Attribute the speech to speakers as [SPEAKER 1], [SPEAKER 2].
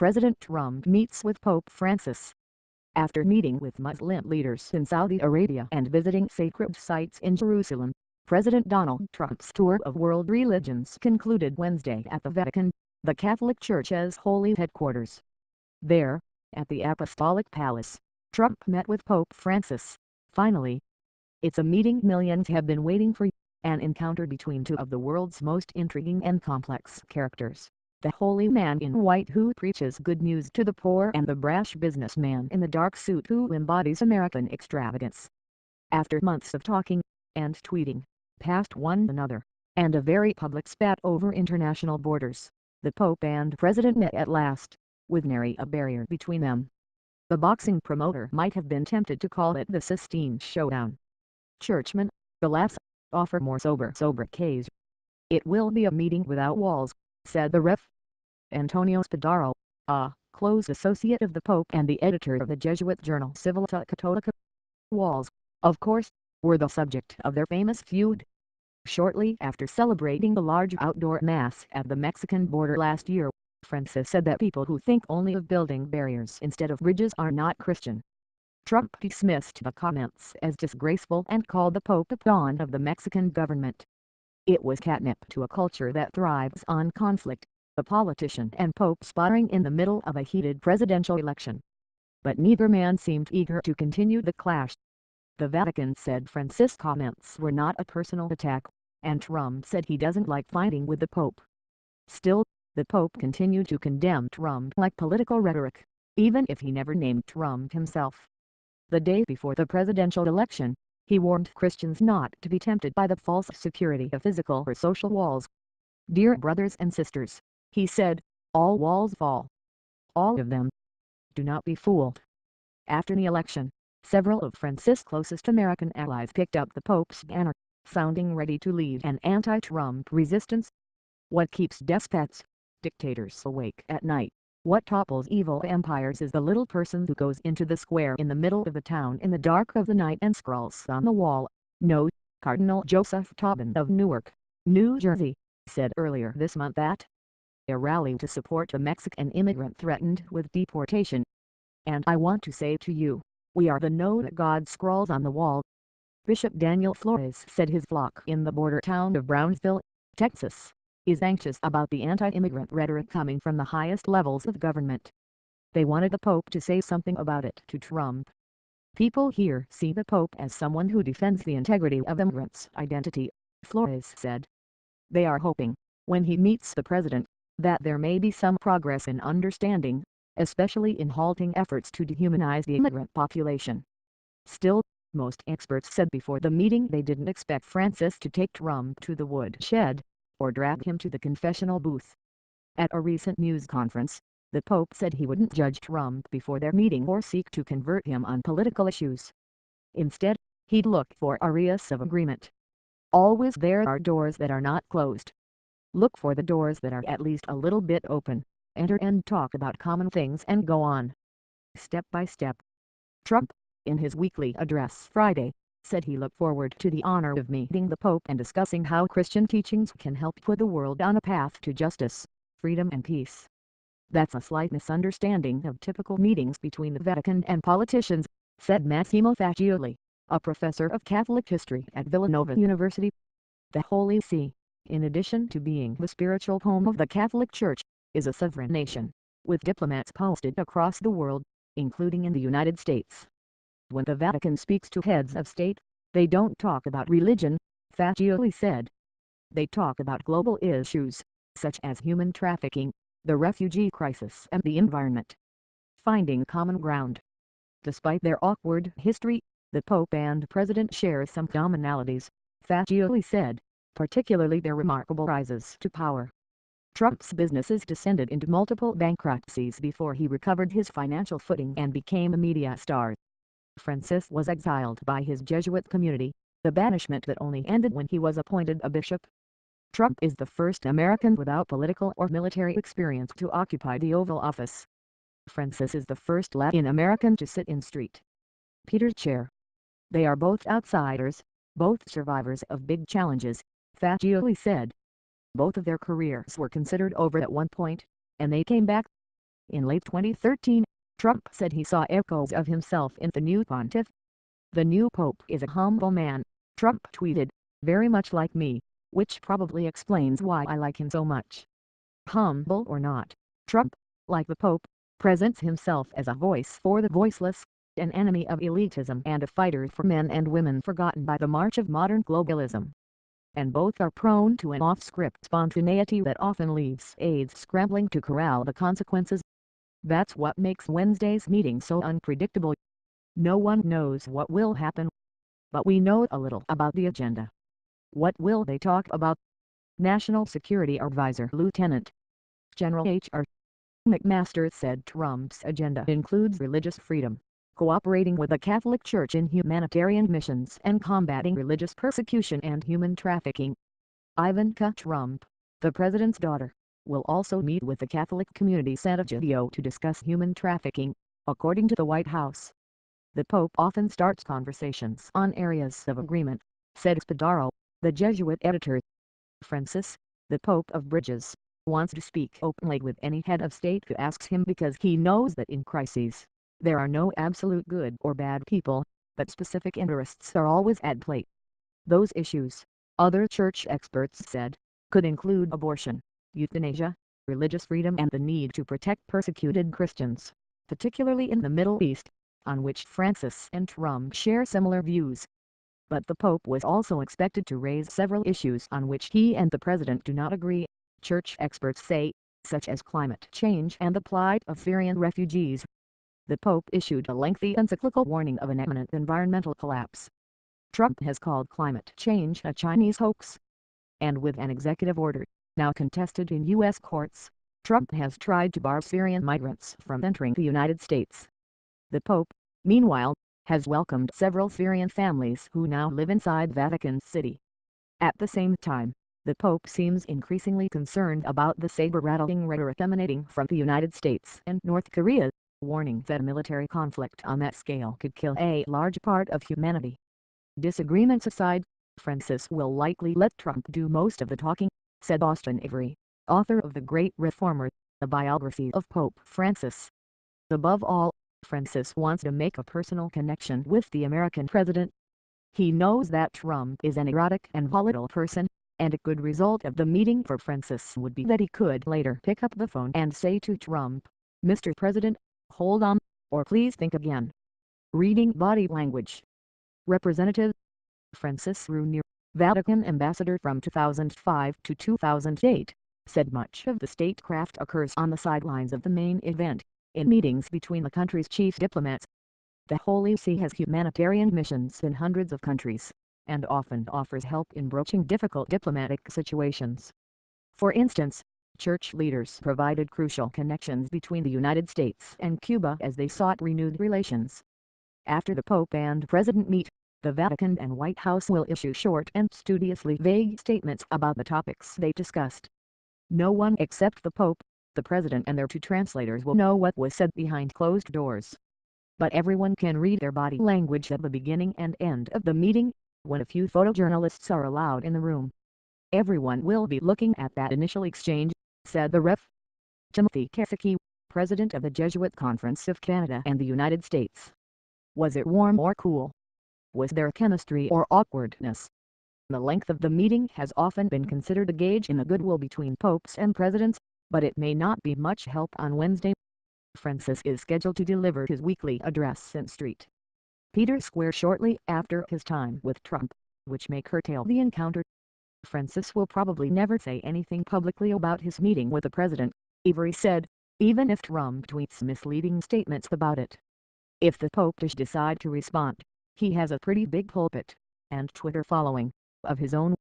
[SPEAKER 1] President Trump meets with Pope Francis. After meeting with Muslim leaders in Saudi Arabia and visiting sacred sites in Jerusalem, President Donald Trump's tour of world religions concluded Wednesday at the Vatican, the Catholic Church's holy headquarters. There, at the Apostolic Palace, Trump met with Pope Francis. Finally, it's a meeting millions have been waiting for, an encounter between two of the world's most intriguing and complex characters. The holy man in white who preaches good news to the poor and the brash businessman in the dark suit who embodies American extravagance. After months of talking and tweeting past one another, and a very public spat over international borders, the Pope and President met at last, with nary a barrier between them. The boxing promoter might have been tempted to call it the Sistine Showdown. Churchmen, alas, offer more sobriquets. It will be a meeting without walls, said the Rev. Antonio Spadaro, a close associate of the Pope and the editor of the Jesuit journal Civiltà Cattolica. Walls, of course, were the subject of their famous feud. Shortly after celebrating the large outdoor mass at the Mexican border last year, Francis said that people who think only of building barriers instead of bridges are not Christian. Trump dismissed the comments as disgraceful and called the Pope a pawn of the Mexican government. It was catnip to a culture that thrives on conflict, the politician and Pope sparring in the middle of a heated presidential election. But neither man seemed eager to continue the clash. The Vatican said Francis' comments were not a personal attack, and Trump said he doesn't like fighting with the Pope. Still, the Pope continued to condemn Trump like political rhetoric, even if he never named Trump himself. The day before the presidential election, he warned Christians not to be tempted by the false security of physical or social walls. "Dear brothers and sisters," he said, "all walls fall. All of them. Do not be fooled." After the election, several of Francis' closest American allies picked up the Pope's banner, sounding ready to lead an anti-Trump resistance. What keeps despots, dictators awake at night, what topples evil empires is the little person who goes into the square in the middle of the town in the dark of the night and scrawls on the wall, "No." Cardinal Joseph Tobin of Newark, New Jersey, said earlier this month at a rally to support a Mexican immigrant threatened with deportation. "And I want to say to you, we are the No that God scrawls on the wall." Bishop Daniel Flores said his flock in the border town of Brownsville, Texas, is anxious about the anti-immigrant rhetoric coming from the highest levels of government. They wanted the Pope to say something about it to Trump. "People here see the Pope as someone who defends the integrity of immigrants' identity," Flores said. "They are hoping, when he meets the president, that there may be some progress in understanding, especially in halting efforts to dehumanize the immigrant population." Still, most experts said before the meeting they didn't expect Francis to take Trump to the woodshed, or drag him to the confessional booth. At a recent news conference, the Pope said he wouldn't judge Trump before their meeting or seek to convert him on political issues. Instead, he'd look for areas of agreement. "Always there are doors that are not closed. Look for the doors that are at least a little bit open, enter and talk about common things and go on, step by step." Trump, in his weekly address Friday, said he looked forward to the honor of meeting the Pope and discussing how Christian teachings can help put the world on a path to justice, freedom and peace. "That's a slight misunderstanding of typical meetings between the Vatican and politicians," said Massimo Fagioli, a professor of Catholic history at Villanova University. The Holy See, in addition to being the spiritual home of the Catholic Church, is a sovereign nation, with diplomats posted across the world, including in the United States. "When the Vatican speaks to heads of state, they don't talk about religion," Fagioli said. "They talk about global issues, such as human trafficking, the refugee crisis and the environment. Finding common ground." Despite their awkward history, the Pope and President share some commonalities, Fagioli said, particularly their remarkable rises to power. Trump's businesses descended into multiple bankruptcies before he recovered his financial footing and became a media star. Francis was exiled by his Jesuit community, the banishment that only ended when he was appointed a bishop. Trump is the first American without political or military experience to occupy the Oval Office. Francis is the first Latin American to sit in St. Peter's chair. "They are both outsiders, both survivors of big challenges," Fagioli said. "Both of their careers were considered over at one point, and they came back. In late 2013, Trump said he saw echoes of himself in the new pontiff. "The new pope is a humble man," Trump tweeted, "very much like me, which probably explains why I like him so much." Humble or not, Trump, like the Pope, presents himself as a voice for the voiceless, an enemy of elitism and a fighter for men and women forgotten by the march of modern globalism. And both are prone to an off-script spontaneity that often leaves aides scrambling to corral the consequences. That's what makes Wednesday's meeting so unpredictable. No one knows what will happen. But we know a little about the agenda. What will they talk about? National Security Advisor Lieutenant General H.R. McMaster said Trump's agenda includes religious freedom, cooperating with the Catholic Church in humanitarian missions and combating religious persecution and human trafficking. Ivanka Trump, the president's daughter, will also meet with the Catholic community San Egidio to discuss human trafficking, according to the White House. The Pope often starts conversations on areas of agreement, said Spadaro, the Jesuit editor. Francis, the Pope of Bridges, wants to speak openly with any head of state who asks him because he knows that in crises, there are no absolute good or bad people, but specific interests are always at play. Those issues, other church experts said, could include abortion, euthanasia, religious freedom and the need to protect persecuted Christians, particularly in the Middle East, on which Francis and Trump share similar views. But the Pope was also expected to raise several issues on which he and the President do not agree, church experts say, such as climate change and the plight of Syrian refugees. The Pope issued a lengthy encyclical warning of an imminent environmental collapse. Trump has called climate change a Chinese hoax. And with an executive order, now contested in U.S. courts, Trump has tried to bar Syrian migrants from entering the United States. The Pope, meanwhile, has welcomed several Syrian families who now live inside Vatican City. At the same time, the Pope seems increasingly concerned about the saber-rattling rhetoric emanating from the United States and North Korea, warning that a military conflict on that scale could kill a large part of humanity. Disagreements aside, Francis will likely let Trump do most of the talking, said Austin Avery, author of The Great Reformer, a biography of Pope Francis. Above all, Francis wants to make a personal connection with the American president. He knows that Trump is an erratic and volatile person, and a good result of the meeting for Francis would be that he could later pick up the phone and say to Trump, "Mr. President, hold on, or please think again." Reading body language. Representative Francis Rooney, Vatican ambassador from 2005 to 2008, said much of the statecraft occurs on the sidelines of the main event, in meetings between the country's chief diplomats. The Holy See has humanitarian missions in hundreds of countries, and often offers help in broaching difficult diplomatic situations. For instance, church leaders provided crucial connections between the United States and Cuba as they sought renewed relations. After the Pope and President meet, the Vatican and White House will issue short and studiously vague statements about the topics they discussed. No one except the Pope, the President and their two translators will know what was said behind closed doors. But everyone can read their body language at the beginning and end of the meeting, when a few photojournalists are allowed in the room. Everyone will be looking at that initial exchange, said the ref. Timothy Kasicki, president of the Jesuit Conference of Canada and the United States. Was it warm or cool? Was there chemistry or awkwardness? The length of the meeting has often been considered a gauge in the goodwill between popes and presidents, but it may not be much help on Wednesday. Francis is scheduled to deliver his weekly address in St. Peter's Square shortly after his time with Trump, which may curtail the encounter. Francis will probably never say anything publicly about his meeting with the president, Avery said, even if Trump tweets misleading statements about it. If the Pope does decide to respond, he has a pretty big pulpit, and Twitter following, of his own.